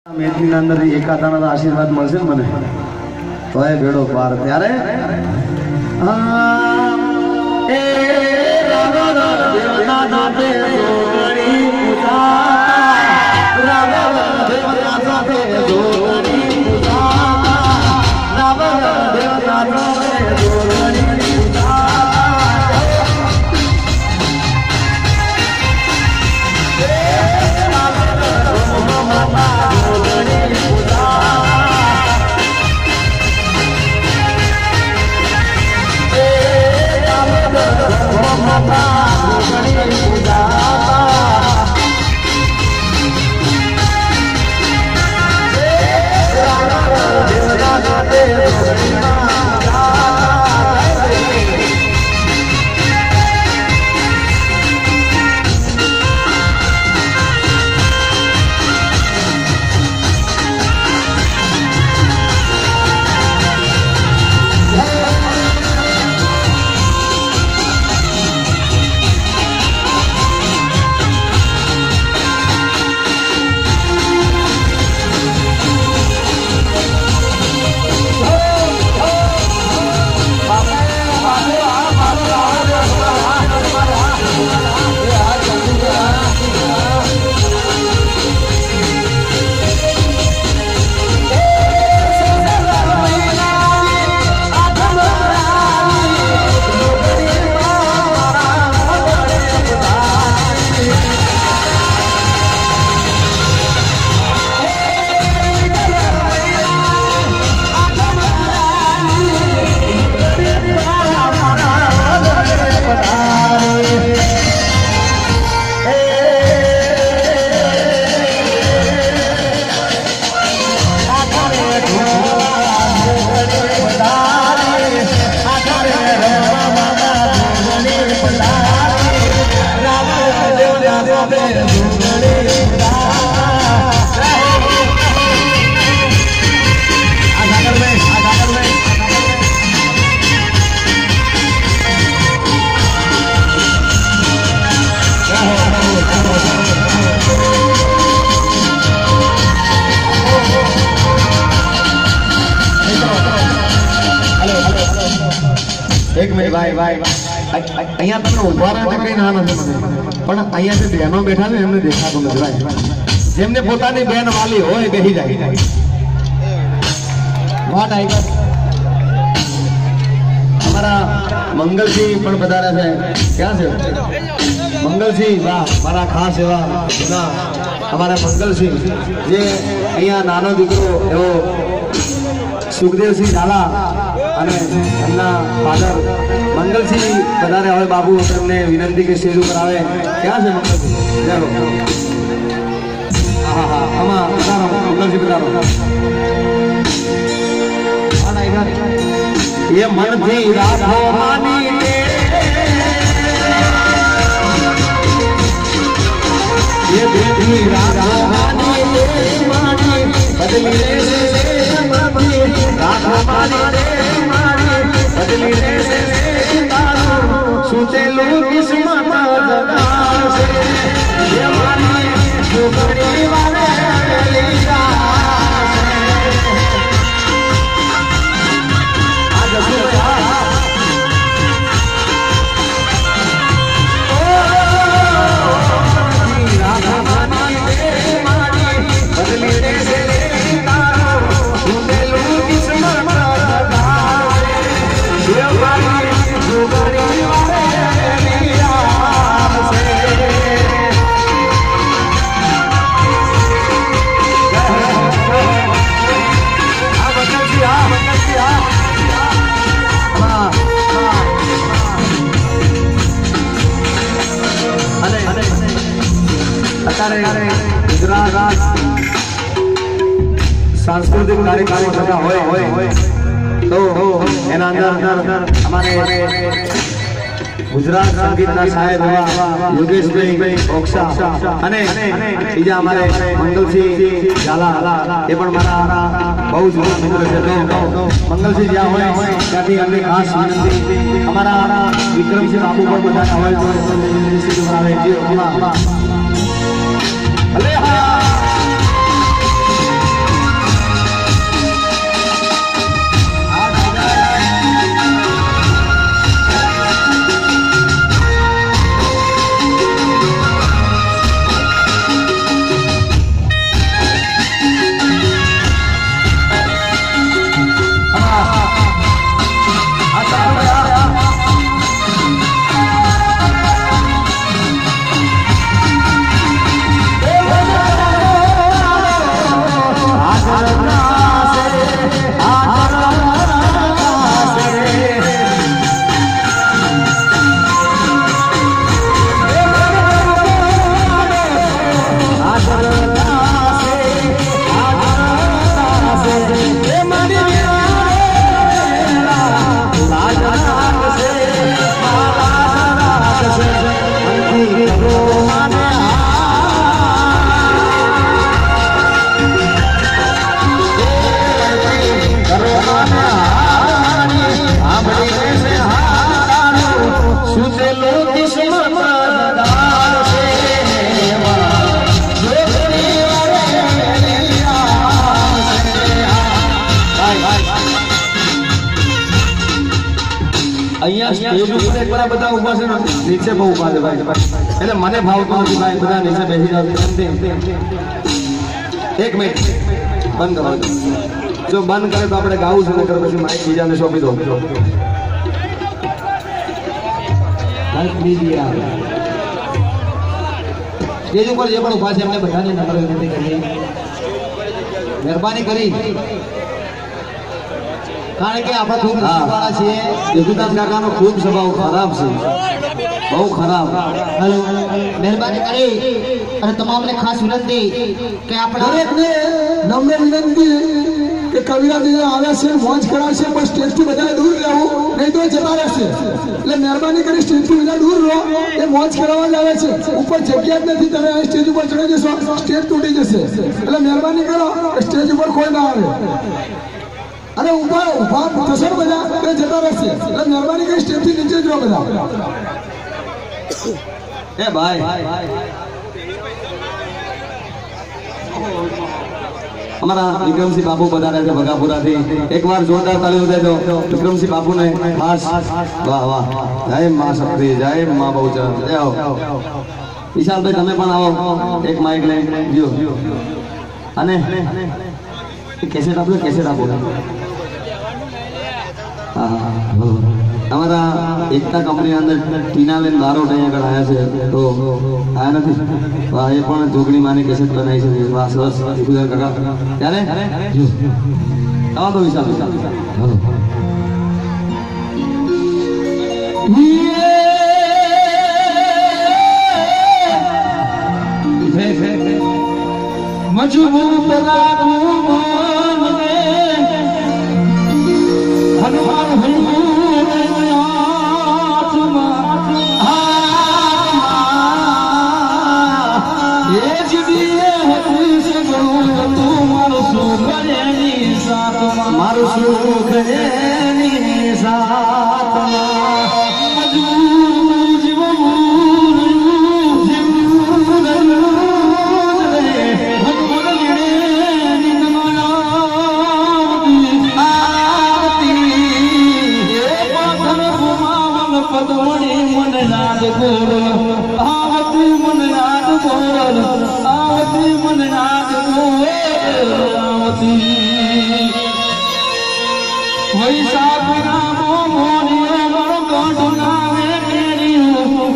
મેથીના અંદર એકાદાના આશીર્વાદ મળશે ને મને તો એ ભેડો પાર ત્યારે एक मिनट भाई भाई अहिया तमने उभा रहने कई ना નથી પણ અહીંયા જે બહેનો બેઠા છે એમને દેખાતું નથી ભાઈ જેમને પોતાની બહેન વાલી હોય બેહી જાય વાહ ટાઈગર हमारा मंगलसिंह પણ પધાર્યા છે ક્યાં છે મંગલસિંહ વાહ મારા ખાસ એવા ના हमारा मंगलसिंह જે અહીંયા નાનો દીકરો એવો सुखदेवसिंह झाला અને એમના ફાધર મંગલસિંહ પધારે હવે બાબુ તમને વિનંતી કે સ્ટેજ ઉપર આવે ક્યાં છે મંગલસિંહ ચાલો હા હા આમાં પધારો મંગલસિંહ પધારો આ ટાઈગર ये मन थी राखो मानी ले ये दिल थी राखो मानी ले मानी बदली ले मानी राखो मानी ले मानी बदली ले तारो सुते लोग किस्मत जगा से ये मानी जो बड़ी वाले लीला गुजरात सांस्कृतिक कार्यक्रमों थता होय तो एना अंदर हमारे गुजरात संगीतना साहेब योगेश भाई ओक्सा अने बीजा हमारे मंगलसिंह झाला ये पण मारा बहु जूना मित्र छे तो मंगलसिंह ज्या होय त्याथी अમને खास विनंती हमारा विक्रमसिंह बाबू पर બધા આવે તો સીધું આવે जी भले અહીંયા સ્ટેજ ઉપર એકલા બધા ઊભા છે ને નીચે બહુ ઊભા છે ભાઈ એટલે મને ભાવતું નથી ભાઈ બધા નીચે બેસી જાવ 1 મિનિટ બંધ કરો જો બંધ કરે તો આપણે ગાવું છે નકર પછી માઈક બીજાને સોંપી દો સ્ટેજ ઉપર જે પણ ઊભા છે એમને બધાને નમ્ર વિનંતી કરી મહેરબાની કરી કારણ કે આપણે ખૂબ વાળા છીએ યદુદાસ કાકાનો ખૂબ સ્વભાવ ખરાબ છે બહુ ખરાબ હેલો મહેરબાની કરી અને તમામને ખાસ વિનંતી કે આપણે દરેકને નમ્ર વિનંતી કે કવિરાજ આવ્યા છે મોજ કરાવશે પણ સ્ટેજથી બધા દૂર રહેવું નહીં તો જતા રહેશે એટલે મહેરબાની કરી સ્ટેજથી બધા દૂર રહો એ મોજ કરાવવા જ આવે છે ઉપર જગ્યા જ નથી તમે આ સ્ટેજ ઉપર ચડી જશો સ્ટેજ તૂટી જશે એટલે મહેરબાની કરો સ્ટેજ ઉપર કોઈ ના આવે અને ઉભા થશે બધા એ જતા રહેશે એટલે મહેરબાની કરી સ્ટેજથી નીચે જ રહો બધા એ ભાઈ અમારા વિક્રમસિંહ બાપુ પધાર્યા છે ભગાપુરાથી એકવાર જોરદાર તાળી બજાવજો વિક્રમસિંહ બાપુને ખાસ વાહ વાહ જય મા શક્તિ જય મા બહુચર જય હો વિશાલભાઈ તમે પણ આવો એક માઇક લઈને જો અને કેસેટ આપો हमारा एकता कंपनी अंदर टीनाबेन बारोट અહીં આગળ આવ્યા છે તો આયા નથી વાહ એ પણ જોગણી માની કેસેટ બનાવી છે વાહ સરસ ઈકુદર કાકા ત્યારે જો આવો તો વિશાલ મજબૂત રાખું મને હનુમાન મારું સુખ એની સાથમાં પદમણી મન નાદ ગોર આવતી મન નાદ ગોર આવતી મન નાદ ગોર આવતી વૈશાખ નામો મોનિયો મણ ગોઠ નામે કેરીયું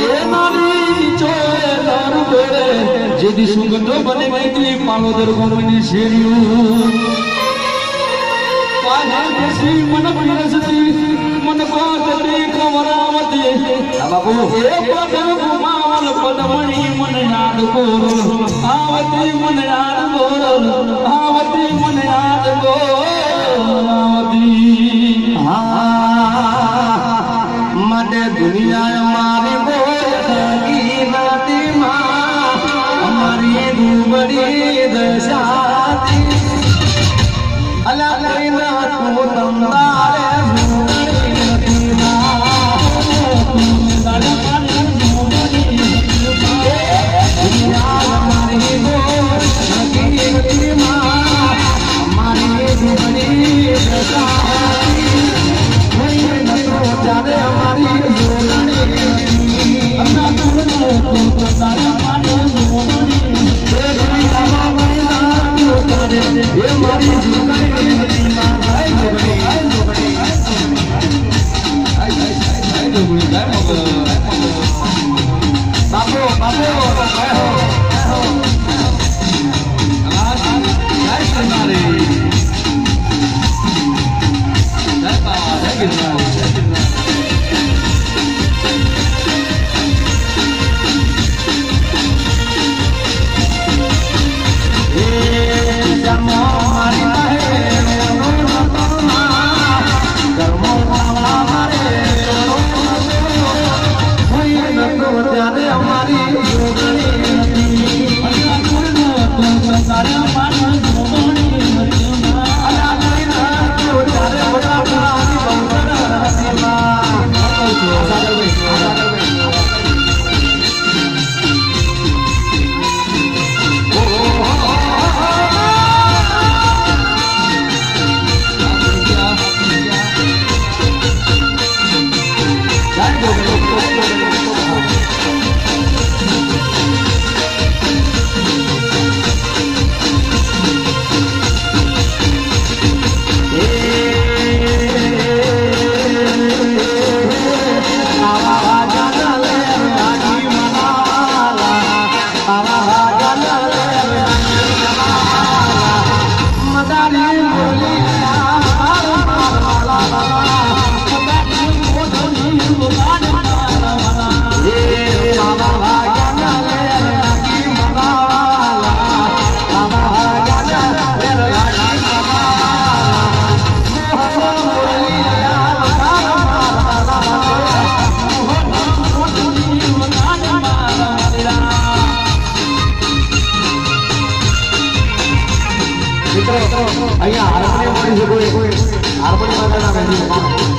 એ નારી ચોરે દર ગોરે જેદી સુગંધો બને ગઈ પાલોદર ગોમની શેરીયું मन मन कमरावती बाबू मावल पदमणी मन याद गोर आवती मन याद गोर आवती मन याद गोर आवती मटे दुनिया मारी बोली नाती मां हमारी दुबड़ी दशाती अला लेना तू तंदारे मारी અહીંયા હાર્મોનિયમ મળી છે કોઈ હાર્મોનિયમ વાળાના